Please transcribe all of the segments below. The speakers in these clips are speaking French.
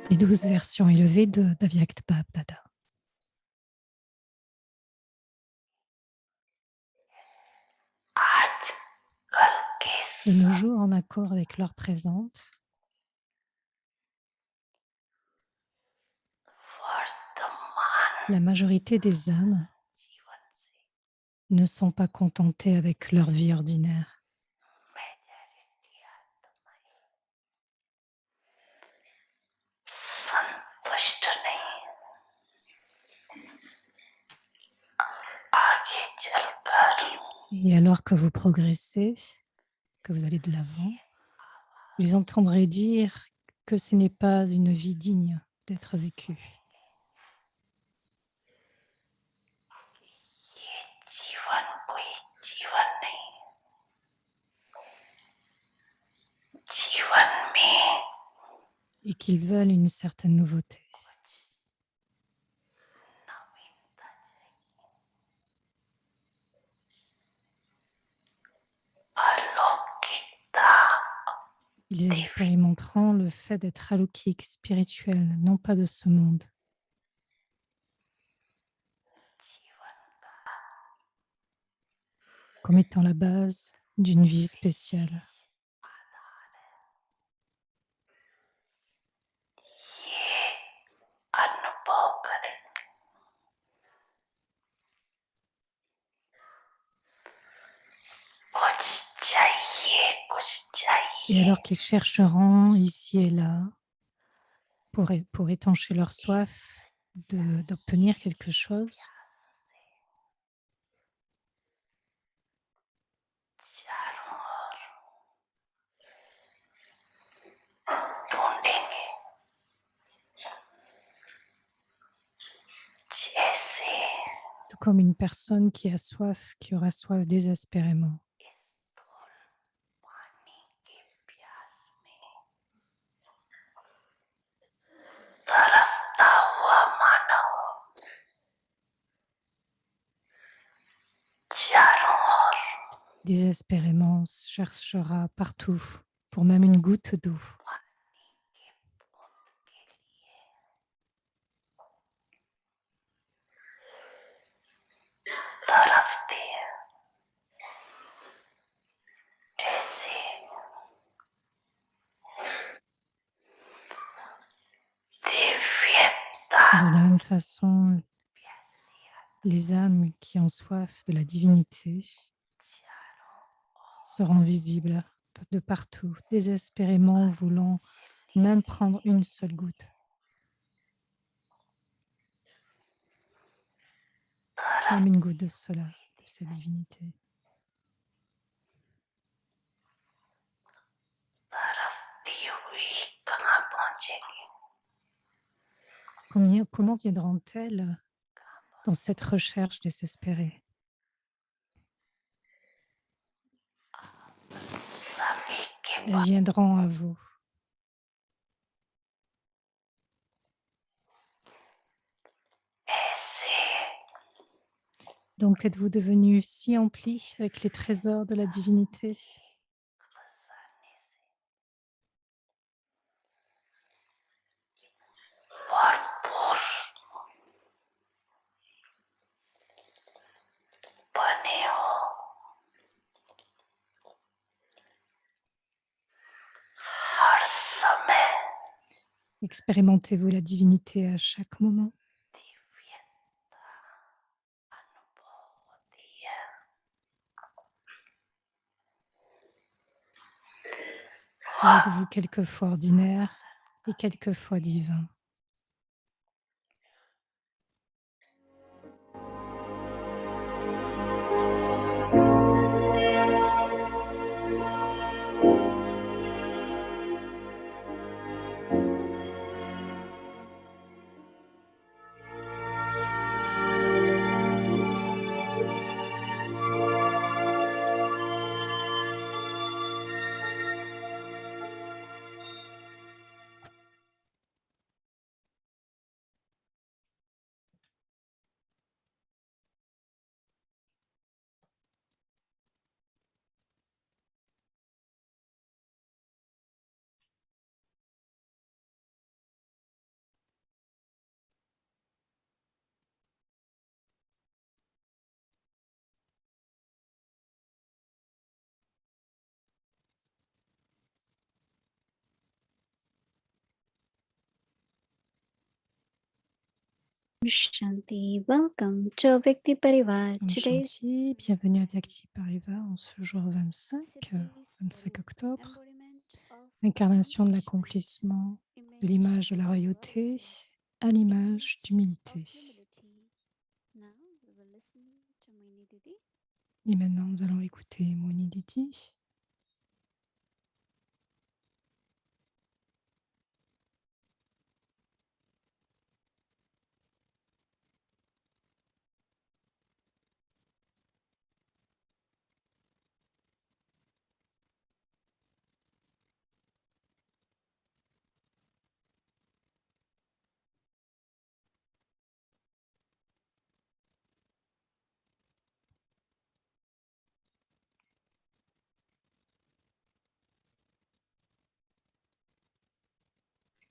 Les 12 versions élevées de d'Avyakt Bhab-Dada. आजकल के De nos jours, en accord avec l'heure présente, वर्तमान la majorité des âmes जीवन से ne sont pas contentées avec leur vie ordinaire. Majority आत्माएं संतुष्ट नहीं, आगे चलकर Et alors que vous progressez, que vous allez de l'avant, vous les entendrez dire que ce n'est pas une vie digne d'être vécue. ये जीवन कोई जीवन नहीं, जीवन में Et qu'ils veulent une certaine nouveauté. नवीनता चाहिए, अलौकिकता Ils देवी expérimenteront le fait d'être alokik, spirituel, non pas de ce monde, जीवन का comme étant la base d'une vie spéciale. आधार है। ये अनुभव करें, कुछ चाहिए, कुछ Et चाहिए, alors qu'ils chercheront ici et là pour étancher leur soif d'obtenir quelque chose, चारों ओर ढूंढेंगे, जैसे tout comme une personne qui a soif, qui aura soif désespérément. इस धूल पानी की प्यास में तड़पता हुआ मानव चारों ओर Désespérément cherchera partout pour même une goutte d'eau. पानी की बूंद के लिए तड़पती है। ऐसे दिव्यता De la même façon, प्यासी les âmes qui ont soif de la divinité चारों ओर seront visibles de partout, désespérément voulant même prendre une seule goutte, même une goutte de cela, de cette divinité. तड़पती हुई कहाँ पहुंचेगी, Comment viendront-elles dans cette recherche désespérée? सभी के Elles पास viendront à vous. ऐसे Donc, êtes-vous devenu si empli avec les trésors de la divinité खजाने से भरपूर बने हो, हर समय Expérimentez-vous la divinité à chaque moment? दिव्यता अनुभव होती है। Ou êtes-vous quelquefois ordinaire et quelquefois divin? Shanti. Welcome to Vyakti Parivar. Om Today's Shanti, bienvenue à Vyakti Pariva en ce jour 25, Siddhi 25 octobre, embodiment of incarnation de accomplishment, l'accomplissement de image l'image de la of royauté royalty, à l'image image of d'humilité. humility. Now we will listen to Moini Didi. Et maintenant, nous allons écouter Moini Didi.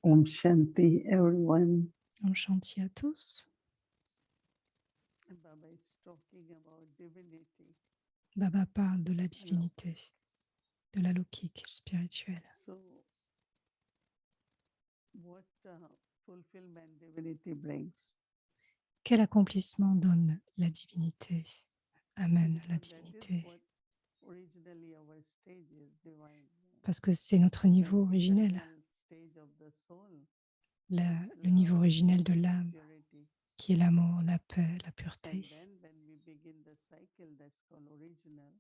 Om Shanti, everyone. Om Shanti à tous. Baba is talking about divinity. Baba parle de la divinité, de l'alokique spirituel. So, what fulfillment divinity brings? Quel accomplissement donne la divinité? Amène la Because that is divinité. what originally our stage is, divine. Parce que c'est notre niveau And originel, eternal stage of the soul, le niveau love, originel de peace, l'âme, purity. qui est l'amour, la paix, la And pureté. then when we begin the cycle, that's called original.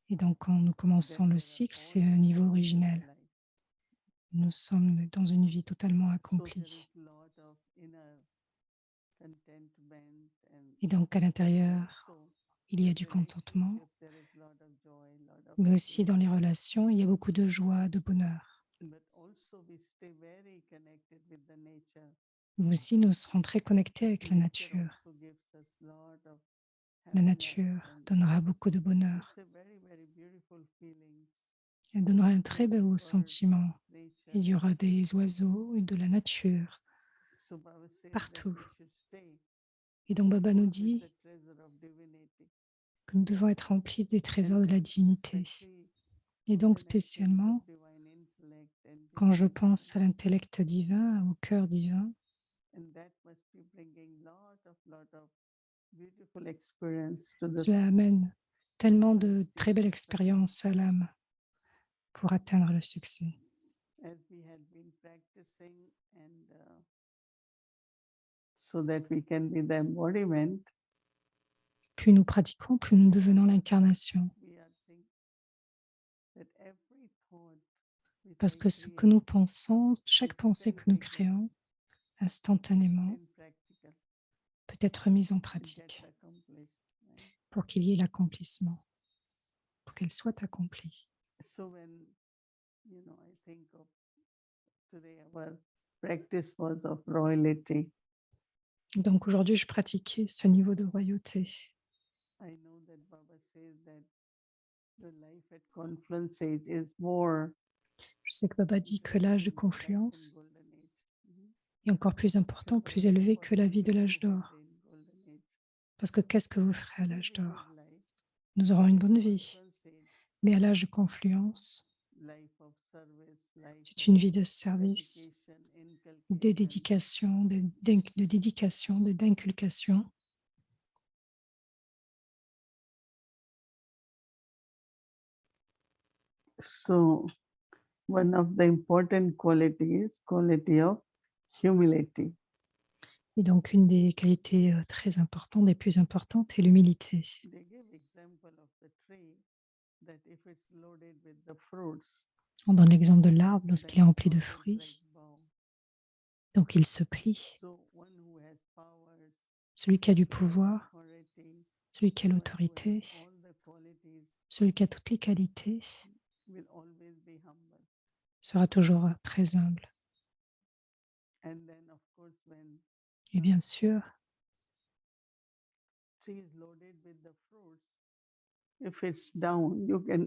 Et donc, quand nous commençons Then le there are cycle, all c'est le niveau aspects of originel. life. Nous sommes dans une vie totalement So there accomplie. is lot of inner contentment and Et donc, à l'intérieur, also il y a in du contentement, relationship there is lot of joy, lot of mais aussi dans les happiness. relations, il y a beaucoup de joie, de bonheur. But also we stay very connected with the nature. Mais aussi, nous serons très connectés avec la Nature nature. also gives us lot of La happiness nature and donnera beaucoup de bonheur. it's a very, very beautiful feeling. Elle donnera un très There are beau birds sentiment. of nature. Il y aura des oiseaux et de la nature So Baba says that partout. we should stay Et donc, Baba nous full with dit the treasure of divinity. que nous devons être remplis des trésors And de la then divinité. especially Et donc, when I think spécialement, of divine intellect and quand je divine pense à mind, l'intellect divin, au cœur divin, and that must be bringing lot of beautiful experience to the cela amène tellement de très belles stage of expériences à l'âme pour atteindre le succès. as we had been practicing and so that we can be the embodiment. Plus nous pratiquons, plus nous devenons l'incarnation. We are think that every thought which Parce I que ce que create nous pensons, chaque pensée que nous instantly créons, instantanément, in practical, peut être mise en it pratique gets accomplished. Right? pour qu'il y ait l'accomplissement, pour qu'elle soit accomplie. So when I think of today, our practice was of royalty. Donc aujourd'hui, je pratiquais ce niveau de royauté. I know that Baba says that the life at confluence age is more Je sais que Baba dit que l'âge de important than life in confluence golden age. Mhm. est encore plus important, Because plus élevé que la what vie de will l'âge you have d'or. in golden age? Parce que qu'est-ce que vous ferez à Still l'âge we live d'or? life, Nous aurons une but at bonne vie, confluence age, mais à l'âge de confluence, life of service, life c'est of une vie de service, dedication, de inculcation. dédication, de dédication, d'inculcation. So one of the important qualities, quality of humility. Et donc, une des qualités très importantes, des plus importantes, est l'humilité. They give example of the tree that if it's loaded with the fruits, On donne l'exemple de l'arbre then lorsqu'il est it rempli de always like fruits, bow. donc il se plie. So one who has powers, Celui qui a du who has pouvoir, authority, celui qui a one who has l'autorité, all the qualities celui qui a toutes les qualités, will always be humble. sera toujours très humble. And then of course when Et bien sûr, tree is loaded with the fruits, if it's down, you can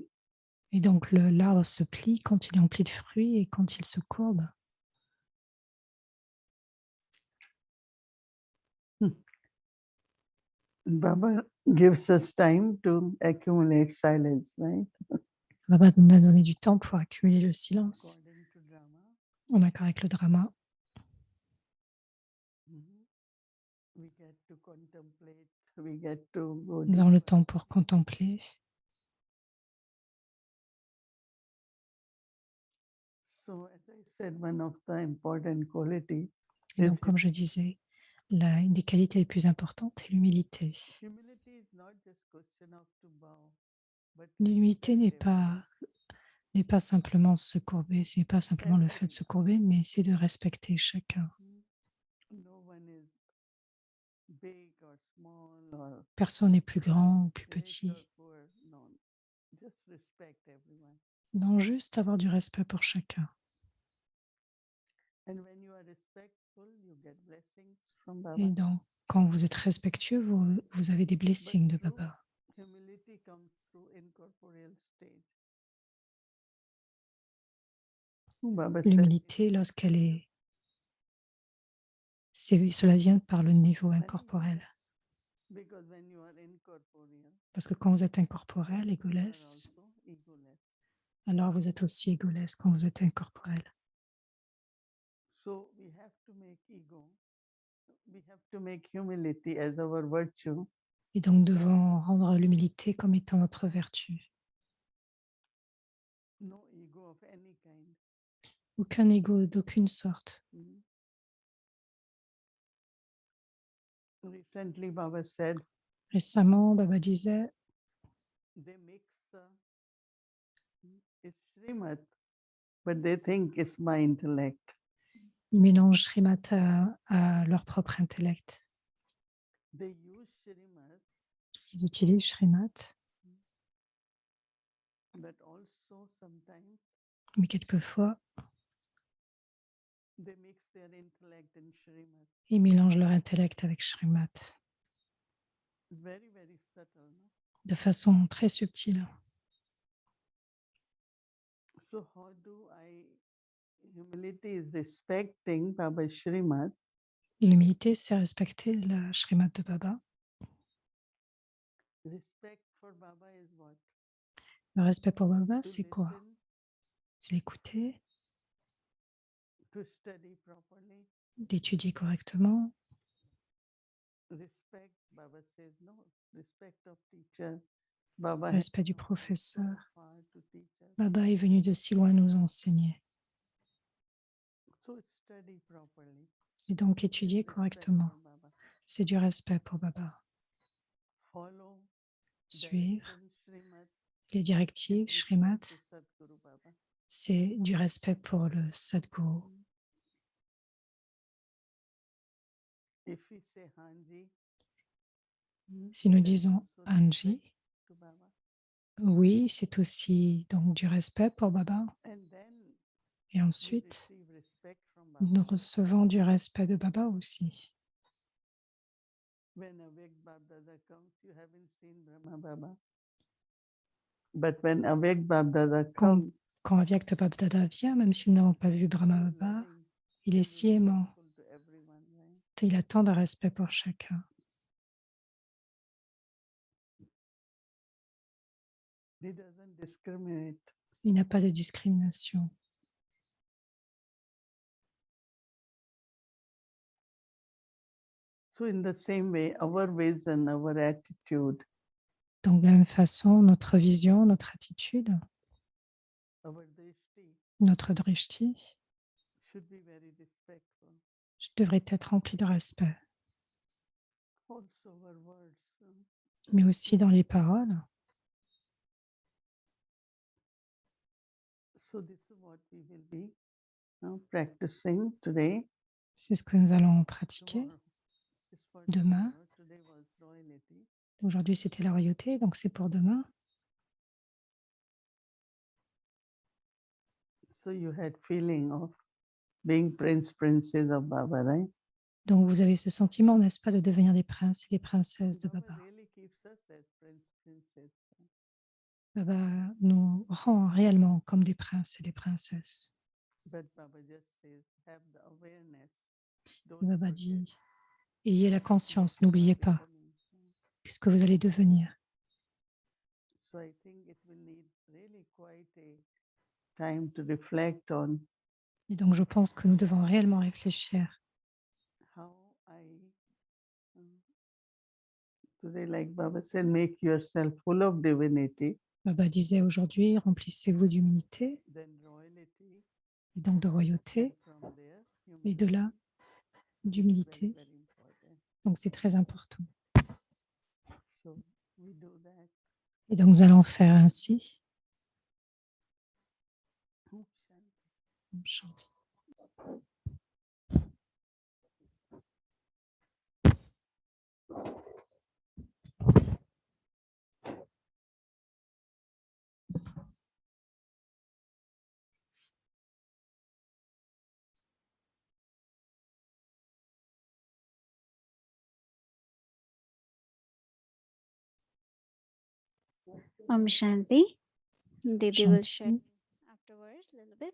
et donc l'arbre se plie quand il est rempli de fruits et quand il se courbe. Baba gives us time to accumulate silence, right? Baba nous a donné du temps pour accumuler le silence. According to drama, En accord avec le drama, mhm, we to contemplate, we get to go Nous avons le deeper. temps pour contempler. So as I said, one of the important quality Et is donc, comme je disais, une des qualités les plus importantes est l'humilité. humility is not just question of to bow, but L'humilité respect n'est pas simplement se courber, ce n'est pas simplement le fait de se courber, mais c'est de respecter chacun. everyone. No one is big or small or Personne n'est plus grand ou plus rich or petit. poor. No, just respect everyone. Non, juste avoir du respect pour chacun. And when you are respectful, you get blessings from Et Baba. donc, quand vous êtes respectueux, vous avez des blessings de true Baba. humility comes through incorporeal stage. Baba said, L'humilité, lorsqu'elle est... Cela vient par le niveau incorporel. because when you are incorporeal, Parce que quand vous êtes incorporel, you are egoless, also egoless. alors vous êtes aussi egoless quand vous êtes incorporel. So we have to make ego. We have to make humility as our virtue. Et donc, devons rendre l'humilité comme étant notre vertu. No ego of any kind. Aucun ego d'aucune sorte. Mm. Recently, Baba said Récemment, Baba disait, they mix it's Srimad, but they think it's my intellect. ils mélangent Srimad à leur propre intellect. They use Srimad, Ils utilisent Srimad, but also sometimes mais quelquefois, they mix their intellect in Srimad. ils mélangent leur intellect avec Srimad Very, very subtle. No? de façon très subtile. So how do humility is respecting Baba Srimad. L'humilité, c'est respecter la Srimad de Baba. Respect for Baba is what? Le respect pour Baba, To c'est quoi? listen, C'est l'écouter, to study properly. d'étudier correctement, Respect, Baba says no. Respect of teacher. Baba has respect du come from so professeur. far to teach us. Baba est venu de si loin nous enseigner. So study properly. Et donc étudier Respect correctement. for Baba. C'est du respect pour Baba. Follow Suivre direction Srimad. les directives, Respect Srimad, to Sadguru Baba. c'est du respect pour le Sadguru. If we say Hanji, Si nous that's disons also Anji, respect to Baba. oui, c'est aussi donc du respect pour Baba. And then Et we ensuite, receive respect from nous Baba. recevons du respect de Baba aussi. When Avek Bab Dada comes, you haven't seen Brahma Baba. But when Avek Bab Dada Quand, comes, quand Avyakta Baba vient, même si nous n'avons pas vu Brahma so Baba, loving, il est so si aimant. respectful to everyone, right? Il a tant de respect pour chacun. He doesn't discriminate. Il n'a pas de discrimination. So in the same way, our vision, our attitude, Donc, de la même façon, notre vision, notre attitude, our drishti notre drishti should be very respectful. devrait être rempli de respect. Also our words. Mais aussi dans les paroles. So this is what we will be practicing today. C'est ce que nous allons pratiquer. Tomorrow is for Demain. tomorrow. Today was royalty. Aujourd'hui, c'était la royauté, donc c'est pour demain. So you had feeling of being prince, princess of Baba, right? Donc, vous avez ce sentiment, n'est-ce pas, de devenir des princes et des princesses de Baba Baba. really keeps us as prince, princess. Baba nous rend réellement comme des princes et des princesses. But Baba just says, have the awareness. Don't Baba forget dit, ayez la conscience, what you n'oubliez are pas becoming. ce que vous allez devenir. So I think it will need really quite a time to reflect on Et donc, je pense que nous devons réellement réfléchir how I today, like Baba said, make yourself full of divinity, Baba disait aujourd'hui, remplissez-vous d'humilité then royalty, et donc de and royauté, from there, et de là, very, d'humilité. very important. Donc c'est très important. So we do that. Et donc nous allons faire ainsi. Om Om Shanti. Om Shanti. Didi will share Shanti. afterwards a little bit.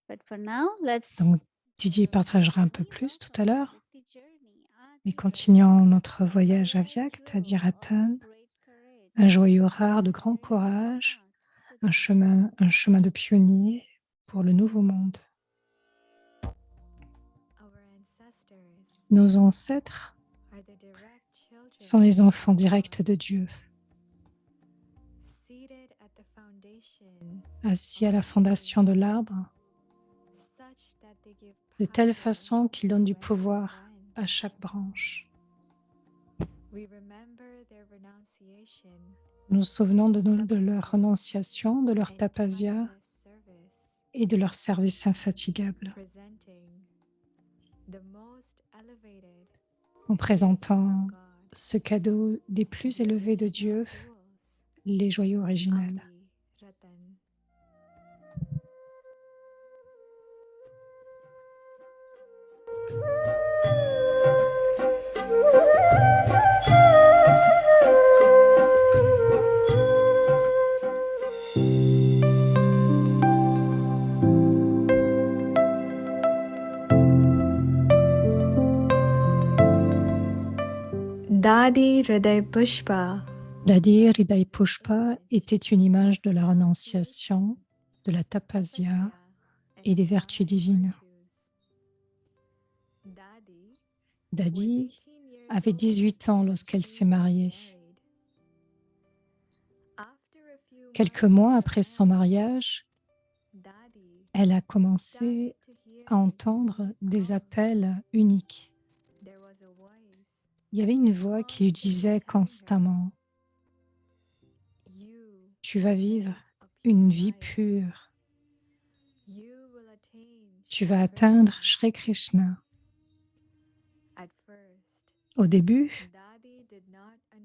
But for now, let's Donc Didier partagera un peu plus tout à l'heure. Mais continuons notre voyage à Vyakt, à Diratan, un joyau rare de grand courage, un chemin de pionnier pour le nouveau monde. Nos ancêtres sont les enfants directs de Dieu, assis à la fondation de l'arbre, de telle façon qu'ils donnent du pouvoir à chaque branche. Nous nous souvenons de leur renonciation, de leur tapasya et de leur service infatigable, en présentant ce cadeau des plus élevés de Dieu, les joyaux originels. Dadi Hriday Pushpa. Dadi Hriday Pushpa était une image de la renonciation, de la tapasya et des vertus divines. Dadi avait 18 ans lorsqu'elle s'est mariée. Quelques mois après son mariage, elle a commencé à entendre des appels uniques. Il y avait une voix qui lui disait constamment « Tu vas vivre une vie pure. Tu vas atteindre Shri Krishna. » Au début,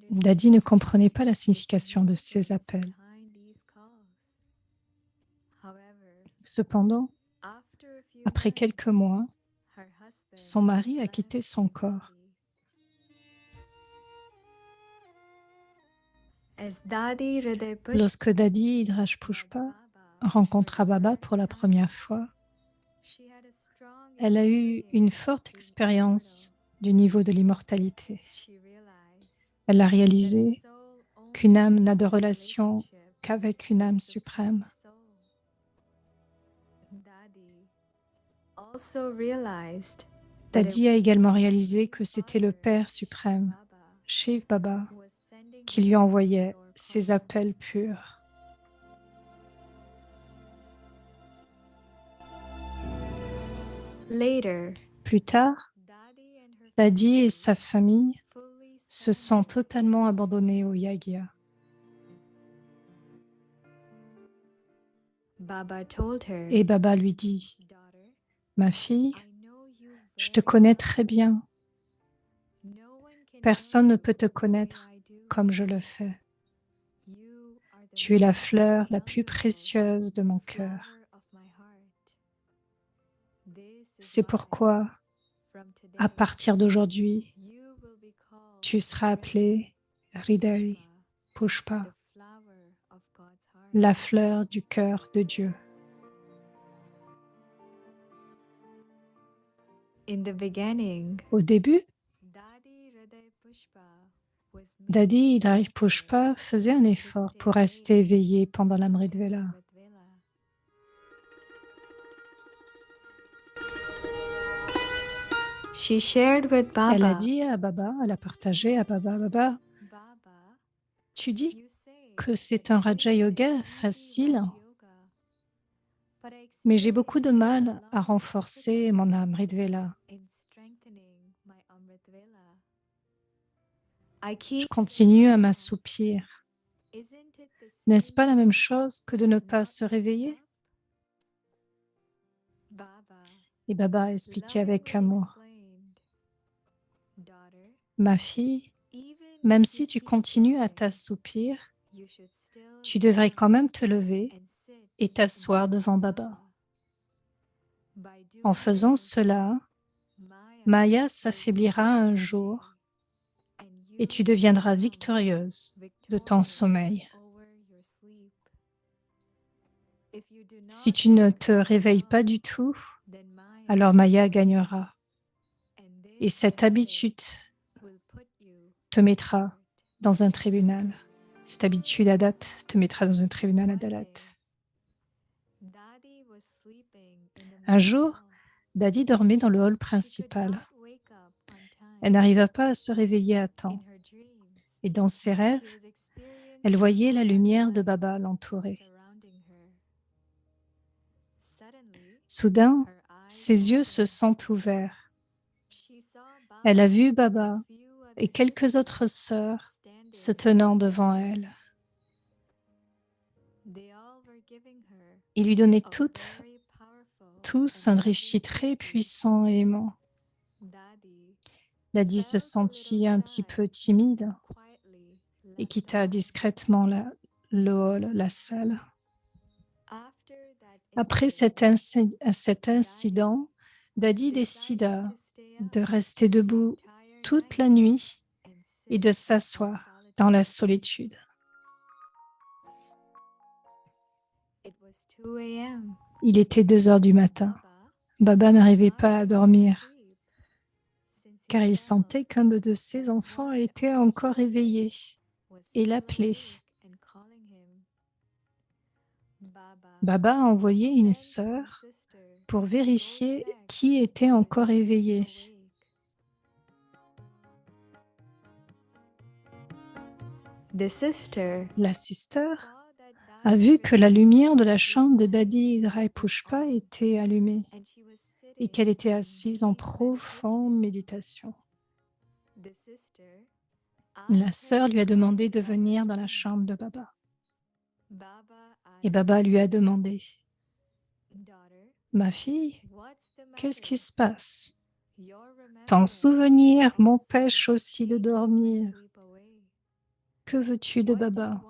Dadi ne comprenait pas la signification de ces appels. Cependant, après quelques mois, son mari a quitté son corps. Lorsque Dadi Hriday Pushpa rencontra Baba pour la première fois, elle a eu une forte expérience du niveau de l'immortalité. Elle a réalisé qu'une âme n'a de relation qu'avec une âme suprême. Dadi a également réalisé que c'était le Père suprême, Shiv Baba, qui lui envoyait ses appels purs. Plus tard, Dadi et sa famille se sont totalement abandonnés au yagya. Et Baba lui dit, « Ma fille, je te connais très bien. Personne ne peut te connaître comme je le fais. Tu es la fleur la plus précieuse de mon cœur. C'est pourquoi, à partir d'aujourd'hui, tu seras appelée Hriday Pushpa, la fleur du cœur de Dieu. » Au début, Dadi Hriday Pushpa faisait un effort pour rester éveillé pendant l'Amrit Vela. Elle a dit à Baba, elle a partagé à Baba, « Baba, Tu dis que c'est un Raja Yoga facile, mais j'ai beaucoup de mal à renforcer mon Amritvela. Je continue à m'assoupir. N'est-ce pas la même chose que de ne pas se réveiller? Et Baba a expliqué avec amour. Ma fille, même si tu continues à t'assoupir, tu devrais quand même te lever et t'asseoir devant Baba. En faisant cela, Maya s'affaiblira un jour et tu deviendras victorieuse de ton sommeil. Si tu ne te réveilles pas du tout, alors Maya gagnera. Et cette habitude te mettra dans un tribunal. Cette habitude à date te mettra dans un tribunal à date. Un jour, Dadi dormait dans le hall principal. Elle n'arriva pas à se réveiller à temps. Et dans ses rêves, elle voyait la lumière de Baba l'entourer. Soudain, ses yeux se sont ouverts. Elle a vu Baba et quelques autres sœurs se tenant devant elle. Ils lui donnaient tous un drishti très puissant et aimant. Dadi se sentit un petit peu timide et quitta discrètement le hall, la salle. Après cet incident, Dadi décida de rester debout toute la nuit et de s'asseoir dans la solitude. Il était 2 heures du matin. Baba n'arrivait pas à dormir car il sentait qu'un de ses enfants était encore éveillé et l'appelait. Baba a envoyé une sœur pour vérifier qui était encore éveillé. La sister a vu que la lumière de la chambre de Dadi Rai Pushpa était allumée et qu'elle était assise en profonde méditation. La sœur lui a demandé de venir dans la chambre de Baba. Et Baba lui a demandé, « Ma fille, qu'est-ce qui se passe? Ton souvenir m'empêche aussi de dormir. Que veux-tu de Baba ?»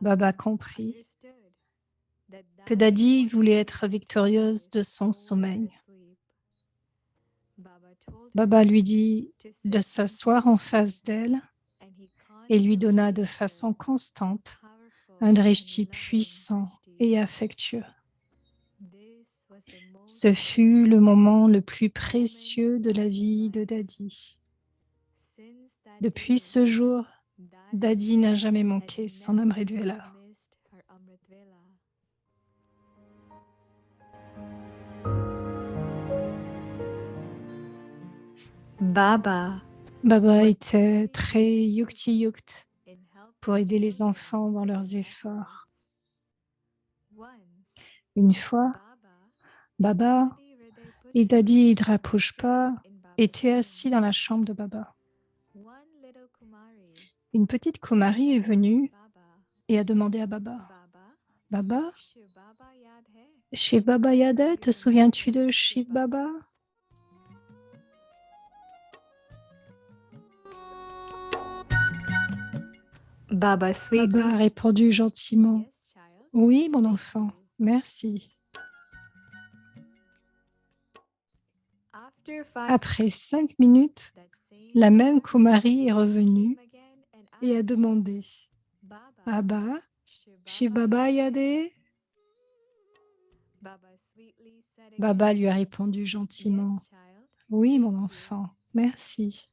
Baba comprit que Dadi voulait être victorieuse de son sommeil. Baba lui dit de s'asseoir en face d'elle et lui donna de façon constante un drishti puissant et affectueux. Ce fut le moment le plus précieux de la vie de Dadi. Depuis ce jour, Dadi n'a jamais manqué son Amritvela. Baba Baba était très yukti-yukt pour aider les enfants dans leurs efforts. Une fois, Baba et Dadi Idra Pushpa étaient assis dans la chambre de Baba. Une petite Kumari est venue et a demandé à Baba, « Baba, Shiv Baba Yada, te souviens-tu de Shiv Baba ?» Baba Baba a répondu gentiment, « Oui, mon enfant, merci. » Après 5 minutes, la même Kumari est revenue et a demandé, « Baba, Shiv Baba Yade ?» Baba lui a répondu gentiment, « Oui, mon enfant, merci. »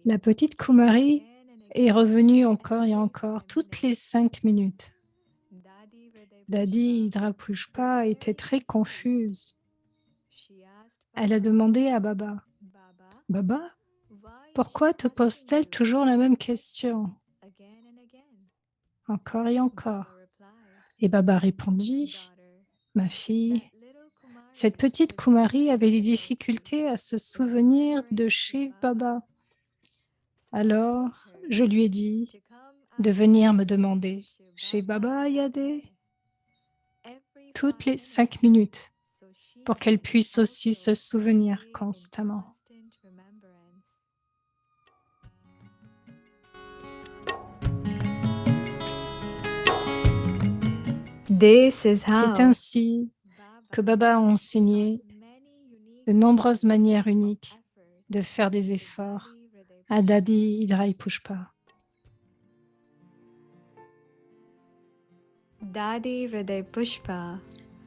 La petite Kumari est revenue encore et encore, toutes les 5 minutes. Dadi Idra Pushpa était très confuse. Elle a demandé à Baba, « Baba, Pourquoi te pose-t-elle toujours la même question? Encore et encore. Et Baba répondit, ma fille, cette petite Kumari avait des difficultés à se souvenir de Shiv Baba. Alors, je lui ai dit de venir me demander chez Baba Yade toutes les 5 minutes pour qu'elle puisse aussi se souvenir constamment. C'est ainsi que Baba a enseigné de nombreuses manières uniques de faire des efforts à Dadi Hridaya Pushpa. Dadi Hridaya Pushpa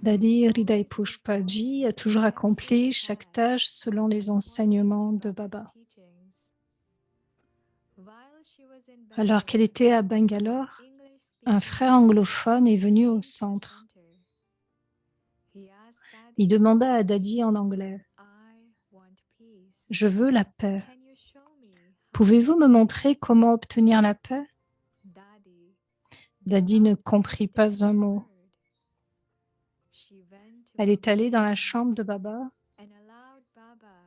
Dadi Hridaya Pushpa Ji a toujours accompli chaque tâche selon les enseignements de Baba. Alors qu'elle était à Bangalore, un frère anglophone est venu au centre. Il demanda à Dadi en anglais, « Je veux la paix. Pouvez-vous me montrer comment obtenir la paix ?» Dadi ne comprit pas un mot. Elle est allée dans la chambre de Baba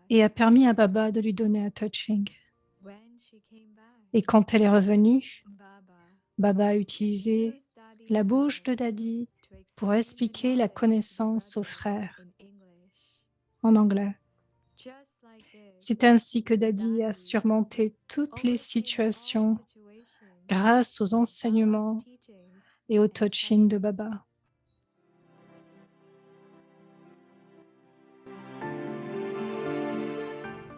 et a permis à Baba de lui donner un touching. Et quand elle est revenue, Baba a utilisé la bouche de Dadi pour expliquer la connaissance aux frères en anglais. C'est ainsi que Dadi a surmonté toutes les situations grâce aux enseignements et au touching de Baba.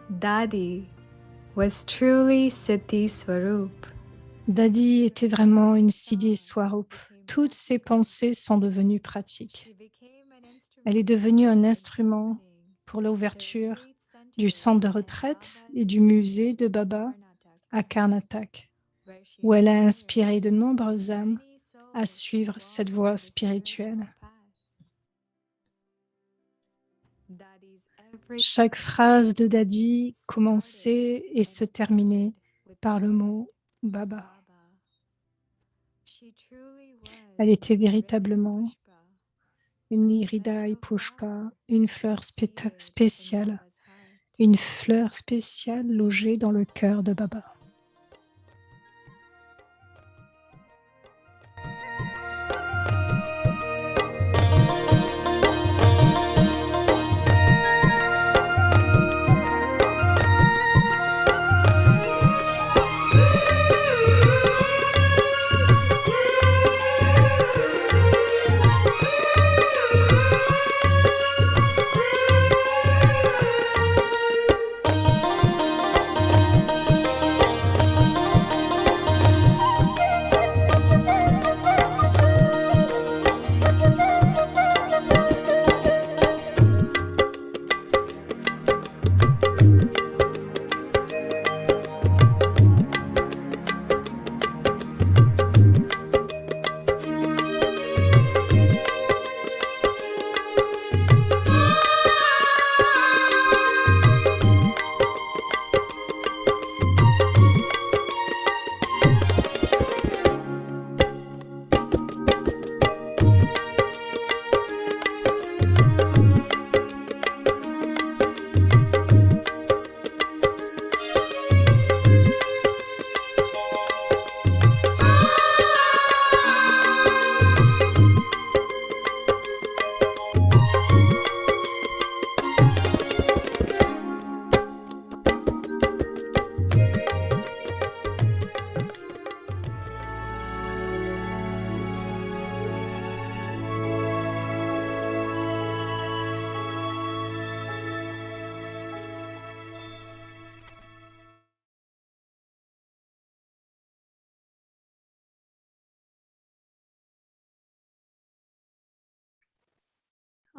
Dadi was truly Siddhi Swarup. Dadi était vraiment une Siddhi Swarup. Toutes ses pensées sont devenues pratiques. Elle est devenue un instrument pour l'ouverture du centre de retraite et du musée de Baba à Karnataka, où elle a inspiré de nombreuses âmes à suivre cette voie spirituelle. Chaque phrase de Dadi commençait et se terminait par le mot Baba. Elle était véritablement une Hridaya Pushpa, une fleur spéciale, une fleur spéciale logée dans le cœur de Baba.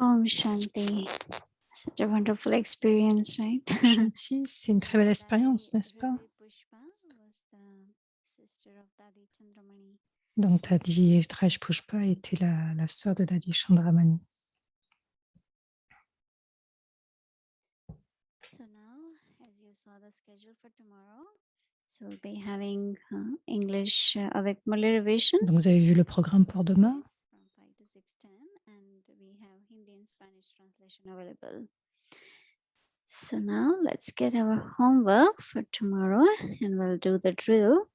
Om Shanti. Such a wonderful experience, right? Shanti, c'est une très belle expérience, n'est-ce pas? Pushpa was the sister of Dadi Chandramani. Donc, Dadi Hridaya Pushpa était la sœur de Dadi Chandramani. So now, as you saw the schedule for tomorrow. So we'll be having English avec Malay revision. Donc, vous avez vu le programme pour demain. From 5 to 6:10, and we have Hindi and Spanish translation available. So now let's get our homework for tomorrow and we'll do the drill.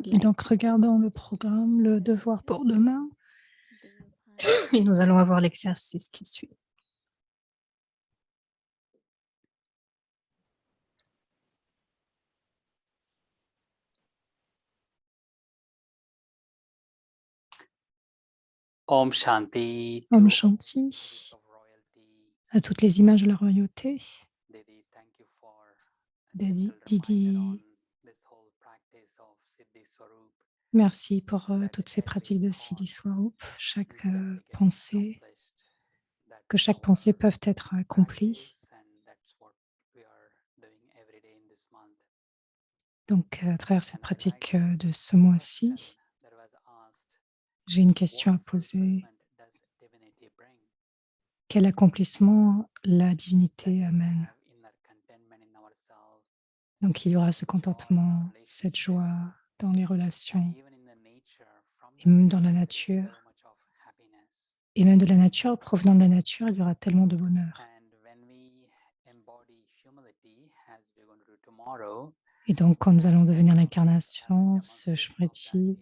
Et donc, regardons le programme, le devoir pour demain. Do you have Et nous allons avoir l'exercice qui suit. Om Shanti. Om Shanti à toutes les images de la royauté. Didi, thank you for Didi, gentle reminder Didi, on this whole practice of Siddhi Swarup. merci pour toutes ces pratiques de Siddhi Swarup. Pensée, que chaque pensée peut être accomplie. Donc, à travers cette pratique de ce mois-ci, j'ai une question à poser. Quel accomplissement la divinité amène? Donc, il y aura ce contentement, cette joie dans les relations, et même dans la nature. Et même de la nature, provenant de la nature, il y aura tellement de bonheur. Et donc, quand nous allons devenir l'incarnation, ce Shmriti,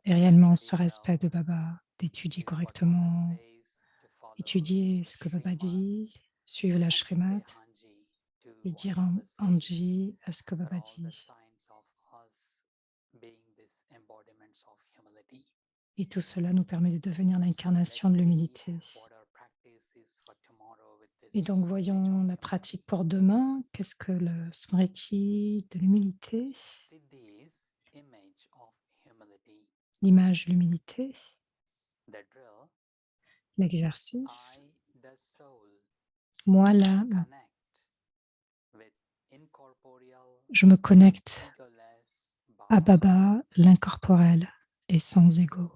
et réellement ce respect de Baba, d'étudier correctement, étudier ce que Baba dit, suivre la Shrimad et dire Anji à ce que Baba dit. Et tout cela nous permet de devenir l'incarnation de l'humilité. Et donc, voyons la pratique pour demain. Qu'est-ce que le Smriti de l'humilité? L'image de l'humilité, l'exercice. Moi, l'âme, je me connecte à Baba, l'incorporel et sans ego.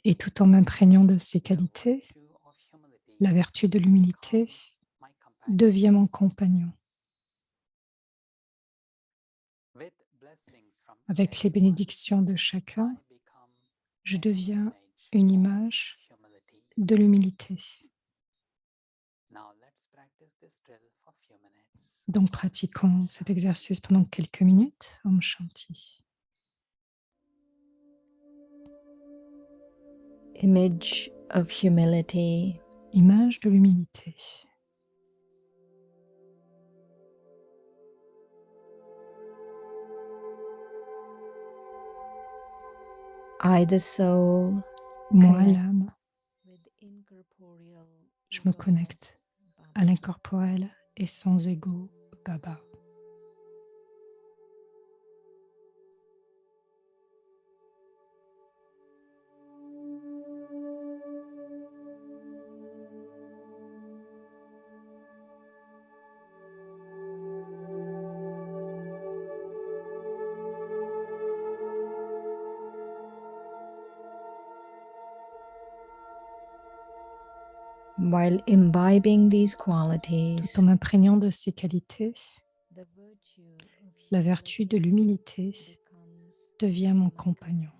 Et tout en m'imprégnant de ces qualités, la vertu de l'humilité devient mon compagnon. Avec les bénédictions de chacun, je deviens une image de l'humilité. Donc, pratiquons cet exercice pendant quelques minutes. Om Shanti. Image of humility. Image de l'humilité. I, the soul, Moi, connect l'âme, with incorporeal je me connecte à l'incorporel et sans ego, Baba. While imbibing these qualities, Tout en m'imprégnant de ces qualités, the virtue of la vertu de l'humilité becomes devient mon my compagnon. companion.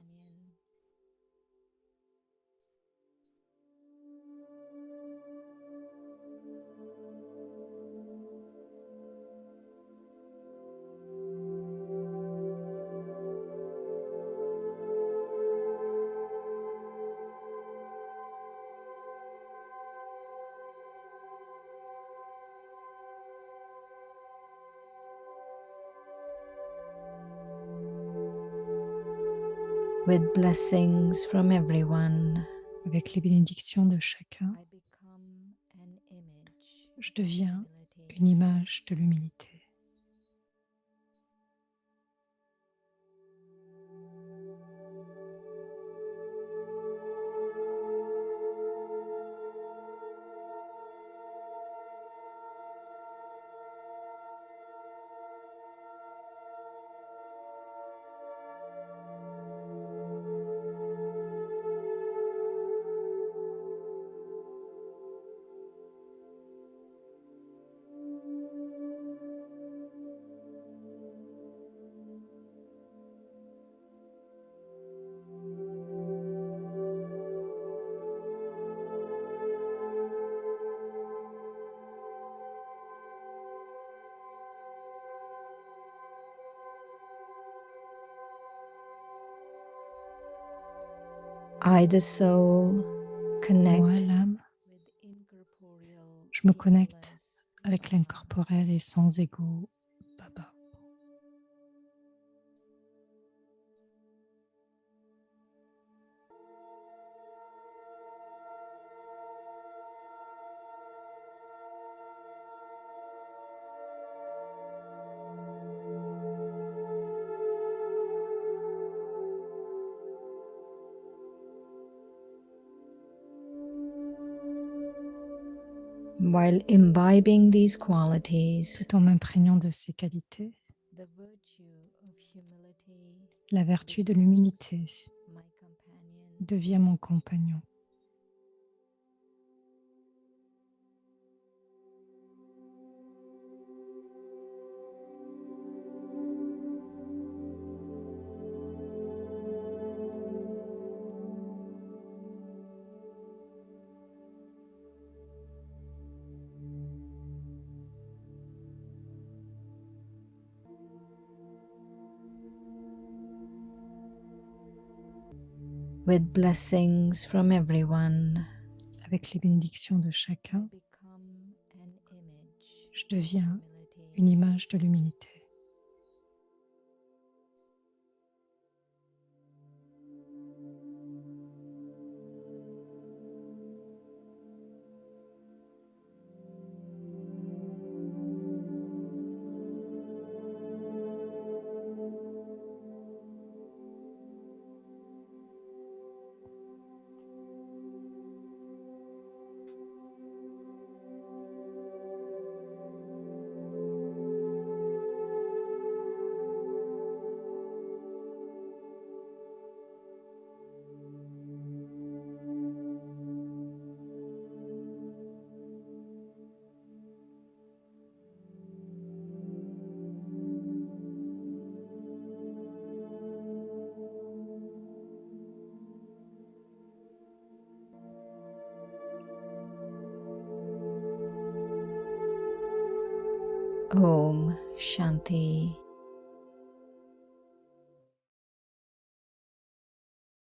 With blessings from everyone, Avec les bénédictions de chacun, I become an image je of deviens humility. une image de l'humilité. I, the soul, Moi, connect l'âme, with incorporeal je me connecte egoless avec Baba. l'incorporel et sans ego, Baba. While imbibing these qualities, Tout en m'imprégnant de ces qualités, the virtue of humility la vertu de becomes l'humilité my companion. devient mon compagnon. With blessings from everyone, Avec les bénédictions de I chacun, become an image je of deviens humility. une image de l'humilité. Om Shanti.